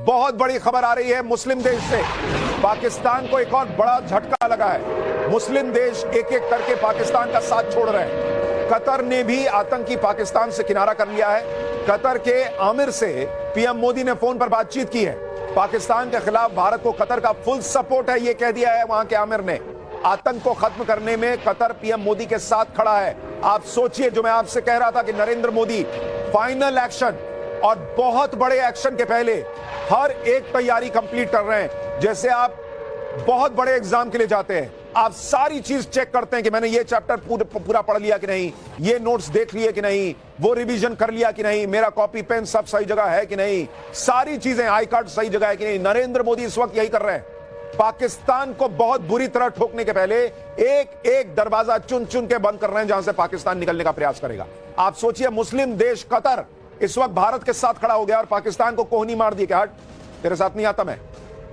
बहुत बड़ी खबर आ रही है मुस्लिम देश से। पाकिस्तान को एक और बड़ा झटका लगा है। मुस्लिम देश एक एक करके पाकिस्तान का साथ छोड़ रहे हैं। कतर ने भी आतंकी पाकिस्तान से किनारा कर लिया है। कतर के आमिर से पीएम मोदी ने फोन पर बातचीत की है। पाकिस्तान के खिलाफ भारत को कतर का फुल सपोर्ट है, यह कह दिया है वहां के आमिर ने। आतंक को खत्म करने में कतर पीएम मोदी के साथ खड़ा है। आप सोचिए, जो मैं आपसे कह रहा था कि नरेंद्र मोदी फाइनल एक्शन और बहुत बड़े एक्शन के पहले हर एक तैयारी कंप्लीट कर रहे हैं। जैसे आप बहुत बड़े एग्जाम के लिए जाते हैं, आप सारी चीज चेक करते हैं कि मैंने ये चैप्टर पूरा पढ़ लिया कि नहीं, ये नोट्स देख लिए कि नहीं, वो रिवीजन कर लिया कि नहीं, मेरा कॉपी पेन सब सही जगह है कि नहीं, सारी चीजें, आई कार्ड सही जगह है कि नहीं। नरेंद्र मोदी इस वक्त यही कर रहे हैं। पाकिस्तान को बहुत बुरी तरह ठोकने के पहले एक एक दरवाजा चुन चुन के बंद कर रहे हैं जहां से पाकिस्तान निकलने का प्रयास करेगा। आप सोचिए, मुस्लिम देश कतर इस वक्त भारत के साथ खड़ा हो गया और पाकिस्तान को कोहनी मार दी कि हट, तेरे साथ नहीं आता मैं।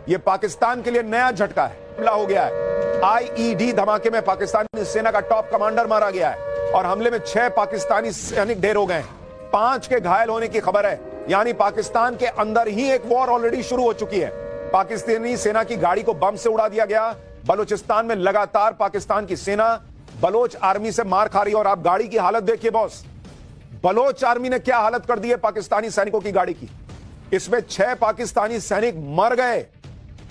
ये पाकिस्तान के लिए नया झटका है, हमला हो गया है। आईईडी धमाके में पाकिस्तानी सेना का टॉप कमांडर मारा गया है और हमले में 6 पाकिस्तानी सैनिक ढेर हो गए हैं। 5 के घायल होने की खबर है। यानी पाकिस्तान के अंदर ही एक वॉर ऑलरेडी शुरू हो चुकी है। पाकिस्तानी सेना की गाड़ी को बम से उड़ा दिया गया। बलूचिस्तान में लगातार पाकिस्तान की सेना बलोच आर्मी से मार खा रही है। और आप गाड़ी की हालत देखिए बॉस, बलोच आर्मी ने क्या हालत कर दी है पाकिस्तानी सैनिकों की गाड़ी की। इसमें 6 पाकिस्तानी सैनिक मर गए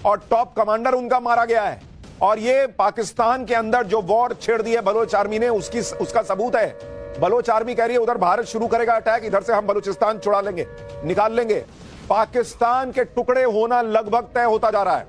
और टॉप कमांडर उनका मारा गया है। और ये पाकिस्तान के अंदर जो वॉर छेड़ दी है बलोच आर्मी ने, उसका सबूत है। बलोच आर्मी कह रही है उधर भारत शुरू करेगा अटैक, इधर से हम बलूचिस्तान छुड़ा लेंगे, निकाल लेंगे। पाकिस्तान के टुकड़े होना लगभग तय होता जा रहा है।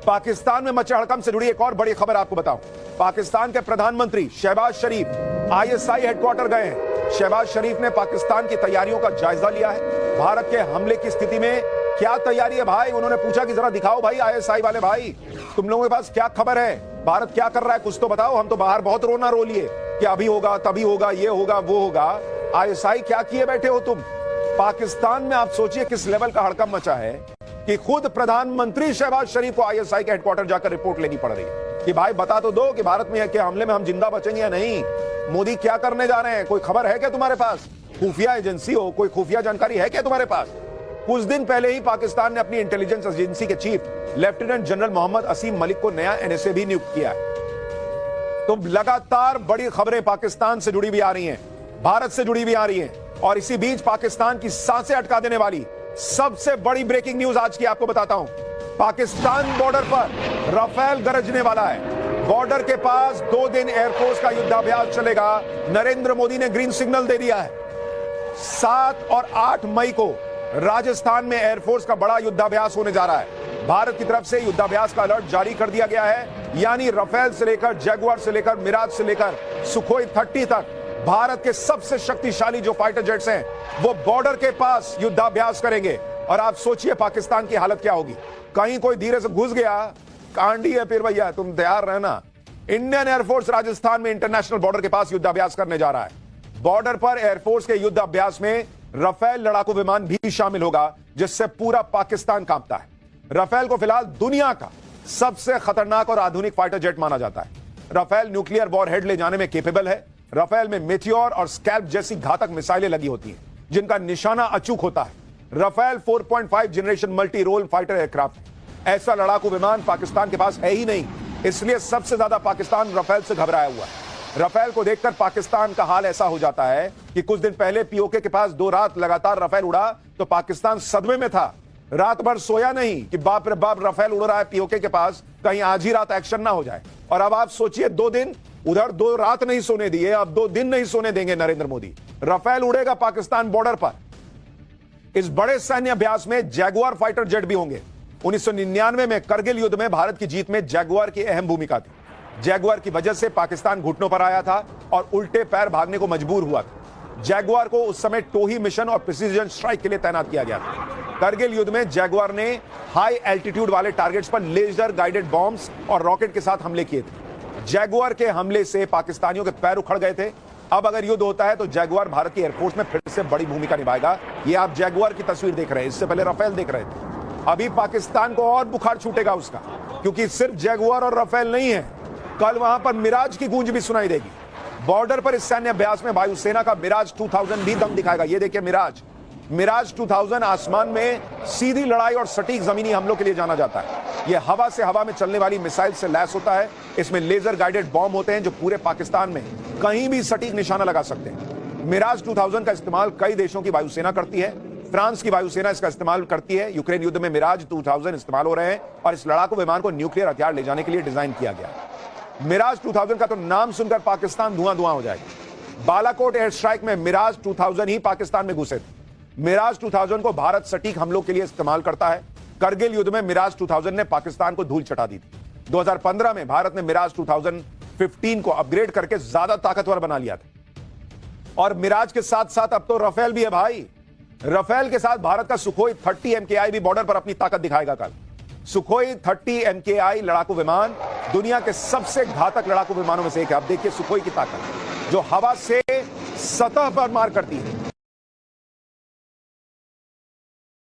पाकिस्तान में मचे हड़कंप से जुड़ी एक और बड़ी खबर आपको बताऊं। पाकिस्तान के प्रधानमंत्री शहबाज शरीफ आईएसआई हेडक्वार्टर गए हैं। शहबाज शरीफ ने पाकिस्तान की तैयारियों का जायजा लिया है। भारत के हमले की स्थिति में क्या तैयारी है भाई, उन्होंने पूछा कि जरा दिखाओ भाई आईएसआई वाले भाई, तुम लोगों के पास क्या खबर है, भारत क्या कर रहा है, कुछ तो बताओ। हम तो बाहर बहुत रोना रो लिए कि अभी होगा, तभी होगा, ये होगा, वो होगा। आईएसआई क्या किए बैठे हो तुम। पाकिस्तान में आप सोचिए किस लेवल का हड़कंप मचा है कि खुद प्रधानमंत्री शहबाज शरीफ को आईएसआई के हेडक्वार्टर जाकर रिपोर्ट लेनी पड़ रही है कि भाई बता तो दो कि भारत में के हमले में हम जिंदा बचेंगे या नहीं। मोदी क्या करने जा रहे हैं, कोई खबर है क्या तुम्हारे पास? खुफिया एजेंसी हो, कोई खुफिया जानकारी है क्या तुम्हारे पास? कुछ दिन पहले ही पाकिस्तान ने अपनी इंटेलिजेंस एजेंसी के चीफ लेफ्टिनेंट जनरल मोहम्मद असीम मलिक को नया एनएसए भी नियुक्त किया है। तो लगातार बड़ी खबरें पाकिस्तान से जुड़ी भी आ रही हैं, भारत से जुड़ी भी आ रही हैं। और इसी बीच पाकिस्तान की सांसें अटका देने वाली सबसे बड़ी ब्रेकिंग न्यूज आज की आपको बताता हूं। पाकिस्तान बॉर्डर पर राफेल गरजने वाला है। बॉर्डर के पास 2 दिन एयरफोर्स का युद्धाभ्यास चलेगा। नरेंद्र मोदी ने ग्रीन सिग्नल दे दिया है। 7 और 8 मई को राजस्थान में एयरफोर्स का बड़ा युद्धाभ्यास होने जा रहा है। भारत की तरफ से युद्धाभ्यास का अलर्ट जारी कर दिया गया है। यानी राफेल से लेकर जैगुआर से लेकर मिराज से लेकर सुखोई 30 तक भारत के सबसे शक्तिशाली जो फाइटर जेट्स हैं वो बॉर्डर के पास युद्धाभ्यास करेंगे। और आप सोचिए पाकिस्तान की हालत क्या होगी। कहीं कोई धीरे से घुस गया, कांडी है फिर भैया, तुम तैयार रहना। इंडियन एयरफोर्स राजस्थान में इंटरनेशनल बॉर्डर के पास युद्धाभ्यास करने जा रहा है। बॉर्डर पर एयरफोर्स के युद्धाभ्यास में राफेल लड़ाकू विमान भी शामिल होगा, जिससे पूरा पाकिस्तान कांपता है। राफेल को फिलहाल दुनिया का सबसे खतरनाक और आधुनिक फाइटर जेट माना जाता है। राफेल न्यूक्लियर वॉरहेड ले जाने में केपेबल है। राफेल में मेटियोर और स्कैल्प जैसी घातक मिसाइलें लगी होती हैं, जिनका निशाना अचूक होता है। Rafale 4.5 generation multi role fighter aircraft. ऐसा लड़ाकू विमान पाकिस्तान के पास है ही नहीं, इसलिए सबसे ज्यादा पाकिस्तान राफेल से घबराया हुआ है। राफेल को देखकर पाकिस्तान का हाल ऐसा हो जाता है कि कुछ दिन पहले पीओके के पास 2 रात लगातार राफेल उड़ा तो पाकिस्तान सदमे में था। रात भर सोया नहीं कि बाप रे बाप राफेल उड़ रहा है पीओके के पास, कहीं आज ही रात एक्शन ना हो जाए। और अब आप सोचिए 2 दिन उधर, 2 रात नहीं सोने दिए, अब 2 दिन नहीं सोने देंगे नरेंद्र मोदी। राफेल उड़ेगा पाकिस्तान बॉर्डर पर। इस बड़े सैन्य अभ्यास में जैगुआर फाइटर जेट भी होंगे। 1999 में करगिल युद्ध में भारत की जीत में जैगुआर की अहम भूमिका थी। जैगुआर की वजह से पाकिस्तान घुटनों पर आया था और उल्टे पैर भागने को मजबूर हुआ था। जैगुआर को उस समय टोही मिशन और प्रिसीजन स्ट्राइक के लिए तैनात किया गया था। करगिल युद्ध में जैगुआर ने हाई एल्टीट्यूड वाले टारगेट्स पर लेजर गाइडेड बॉम्ब्स और रॉकेट के साथ हमले किए थे। जैगुआर के हमले से पाकिस्तानियों के पैर उखड़ गए थे। अब अगर युद्ध होता है तो जैगुआर भारत की एयरफोर्स में फिर से बड़ी भूमिका निभाएगा। ये आप जैगुआर की तस्वीर देख रहे हैं, इससे पहले राफेल देख रहे थे। अभी पाकिस्तान को और बुखार छूटेगा उसका, क्योंकि सिर्फ जैगुआर और राफेल नहीं है, कल वहां पर मिराज की गूंज भी सुनाई देगी। बॉर्डर पर इस सैन्य अभ्यास में वायुसेना का मिराज 2000 भी दम दिखाएगा। ये देखिए मिराज, मिराज 2000 आसमान में सीधी लड़ाई और सटीक जमीनी हमलों के लिए जाना जाता है। यह हवा से हवा में चलने वाली मिसाइल से लैस होता है। इसमें लेजर गाइडेड बॉम्ब होते हैं जो पूरे पाकिस्तान में कहीं भी सटीक निशाना लगा सकते हैं। मिराज 2000 का इस्तेमाल कई देशों की वायुसेना करती है। फ्रांस की वायुसेना इसका इस्तेमाल करती है। यूक्रेन युद्ध में मिराज 2000 इस्तेमाल हो रहे हैं और इस लड़ाकू विमान को न्यूक्लियर हथियार ले जाने के लिए डिजाइन किया गया। मिराज 2000 का तो नाम सुनकर पाकिस्तान धुआं धुआं हो जाएगा। बालाकोट एयर स्ट्राइक में मिराज 2000 ही पाकिस्तान में घुसे थे। मिराज 2000 को भारत सटीक हमलों के लिए इस्तेमाल करता है। करगिल युद्ध में मिराज 2000 ने पाकिस्तान को धूल चटा दी थी। 2015 में भारत ने मिराज 2015 को अपग्रेड करके ज्यादा ताकतवर बना लिया था। और मिराज के साथ साथ अब तो राफेल भी है भाई। राफेल के साथ भारत का सुखोई 30 MKI भी बॉर्डर पर अपनी ताकत दिखाएगा कल। सुखोई 30 MKI लड़ाकू विमान दुनिया के सबसे घातक लड़ाकू विमानों में से एक है। अब देखिए सुखोई की ताकत, जो हवा से सतह पर मार करती है।